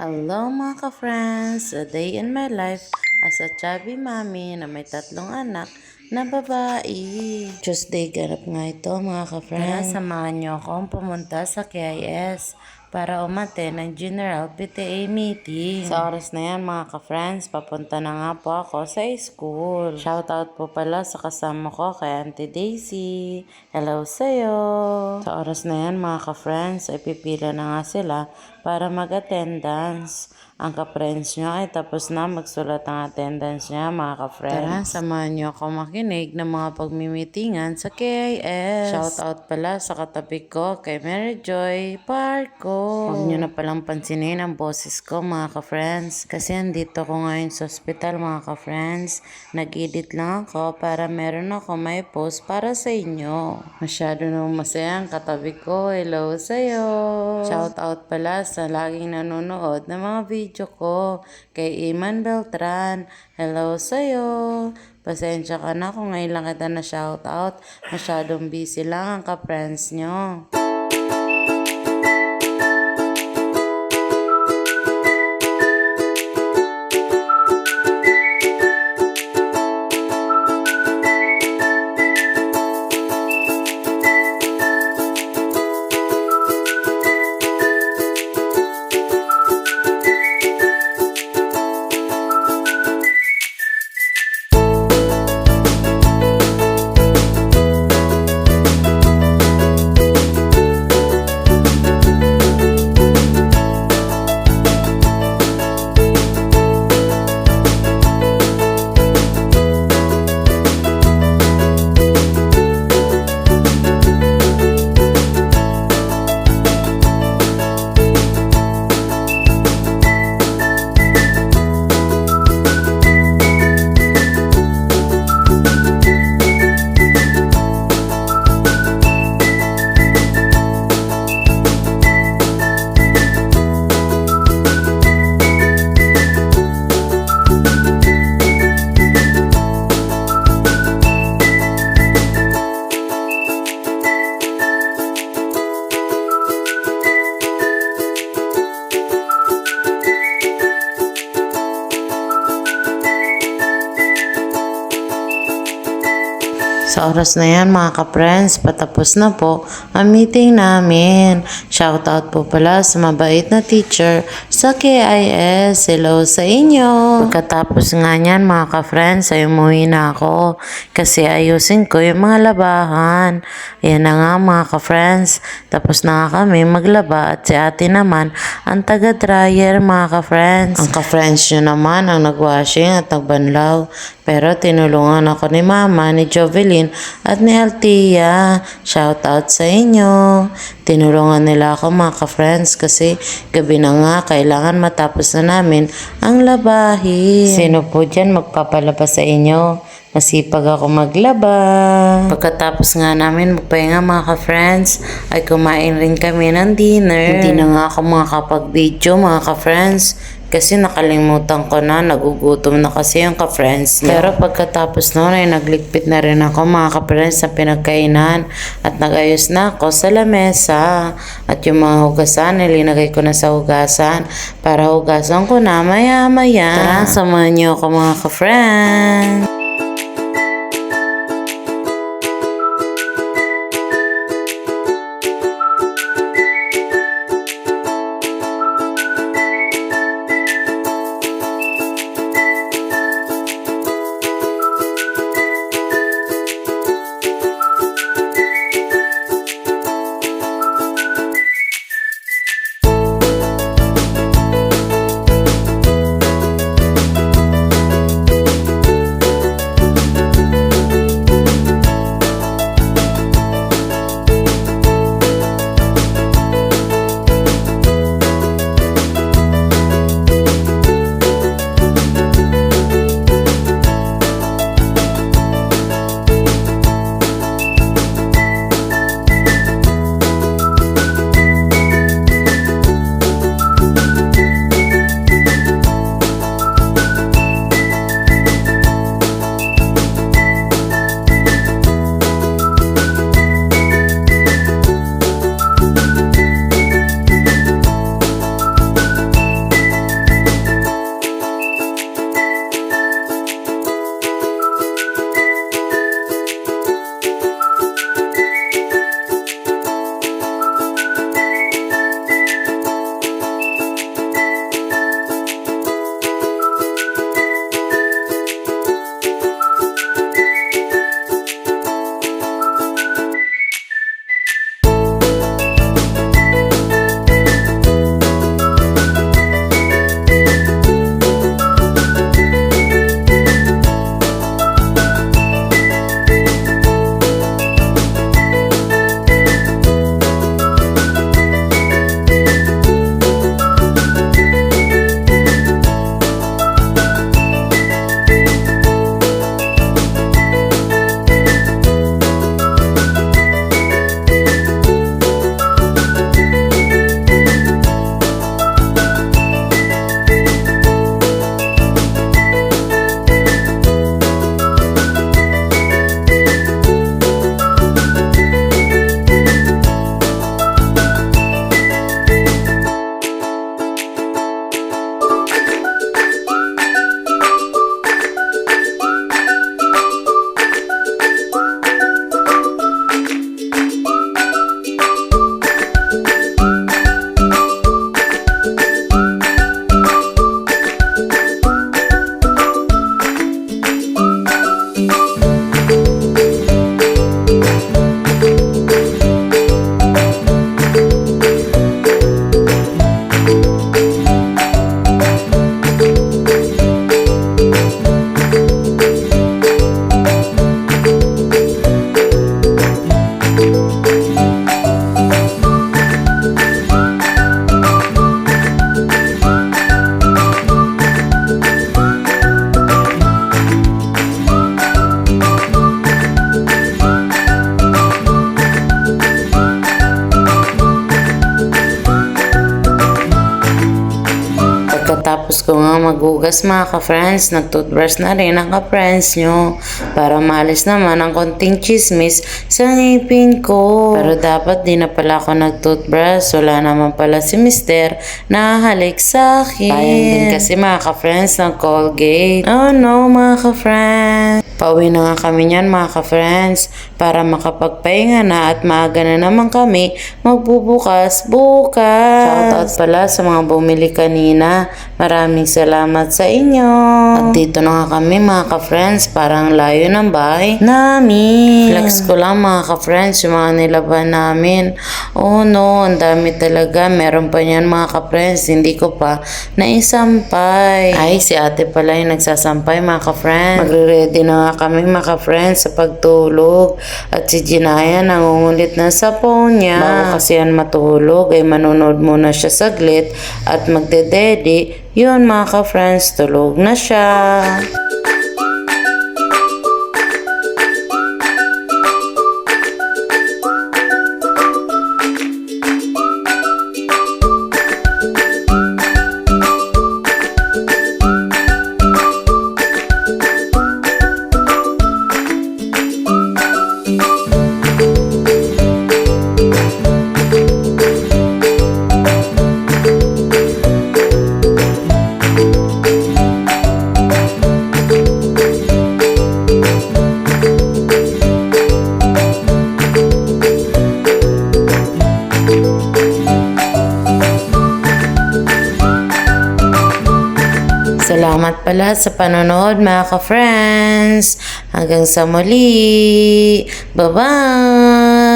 Hello mga ka-friends! A day in my life as a chubby mommy na may 3 anak na babae. Tuesday ganap nga ito mga ka-friends. Tara, samahan niyo akong pumunta sa KIS para umattend ng General PTA meeting. Sa oras na yan mga ka-friends, papunta na nga po ako sa school. Shoutout po pala sa kasama ko kay Auntie Daisy. Hello sa'yo! Sa oras na yan mga ka-friends, ay pipila na nga sila para mag-attendance. Ang ka-friends nyo ay tapos na magsulat ang attendance niya mga ka-friends. Tara, samahan nyo ako makinig ng mga pagmimitingan sa KIS. Shoutout pala sa katabi ko kay Mary Joy Parco. Huwag nyo na palang pansinin ang boses ko mga ka-friends. Kasi andito ko ngayon sa hospital mga ka-friends. Nag-edit lang ako para meron ako may post para sa inyo. Masyado nang masaya ang katabi ko. Hello sa'yo! Shoutout pala sa laging nanonood ng mga video ko kay Iman Beltran. Hello sa'yo! Pasensya ka na kung ngayon lang kita na shoutout. Masyadong busy lang ang ka-friends nyo. Sa oras na yan mga ka-friends, patapos na po ang meeting namin. Shoutout po pala sa mabait na teacher sa KIS. Hello sa inyo! Pagkatapos nga niyan mga ka-friends ay umuwi na ako kasi ayusin ko yung mga labahan. Ayan na nga mga ka-friends, tapos na nga kami maglaba at si ate naman ang taga-dryer mga ka-friends. Ang ka-friends nyo naman ang nag-washing at nagbanlaw. Pero tinulungan ako ni Mama, ni Jovelyn at ni Altia. Shoutout sa inyo. Tinulungan nila ako mga ka-friends kasi gabi na nga kailangan matapos na namin ang labahin. Sino po dyan magpapalaba sa inyo? Masipag ako maglaba. Pagkatapos nga namin magpahinga mga ka-friends, ay kumain rin kami ng dinner. Hindi na nga ako makakapag-video mga ka-friends. Kasi nakalimutan ko na, nagugutom na kasi yung ka-friends niya. Pero pagkatapos noon ay nagligpit na rin ako mga ka-friends sa pinagkainan. At nagayos na ako sa lamesa. At yung mga hugasan, nilinagay ko na sa hugasan para hugasan ko na maya-maya. Tara, samahan niyo ako mga ka-friends. Pagkatapos ko nga maghugas mga ka-friends, nag-toothbrush na rin ang ka-friends nyo para maalis naman ang konting chismis sa ngipin ko. Pero dapat di na pala ako nag-toothbrush. Wala naman pala si Mister na halik sa akin. Bayan din kasi mga ka-friends ng Colgate. Oh no mga ka-friends. Pauwi na nga kami niyan mga ka-friends para makapagpahinga na at maaga na naman kami magbubukas bukas. Shoutout pala sa mga bumili kanina. Maraming salamat sa inyo. At dito na nga kami mga ka-friends, parang layo ng bahay namin. Flex ko lang mga ka-friends yung mga nilaban namin. Oh no, ang dami talaga. Meron pa niyan mga ka-friends, hindi ko pa naisampay. Ay, si ate pala yung nagsasampay mga ka-friends. Magre-ready na nga kami mga ka-friends sa pagtulog. At si Jinaya nangungulit na sa phone niya. Bago kasi yan matulog, ay manonood muna siya saglit at magdededi. Yun mga ka-friends, tulog na siya. Salamat pala sa panonood mga ka-friends. Hanggang sa muli. Bye-bye!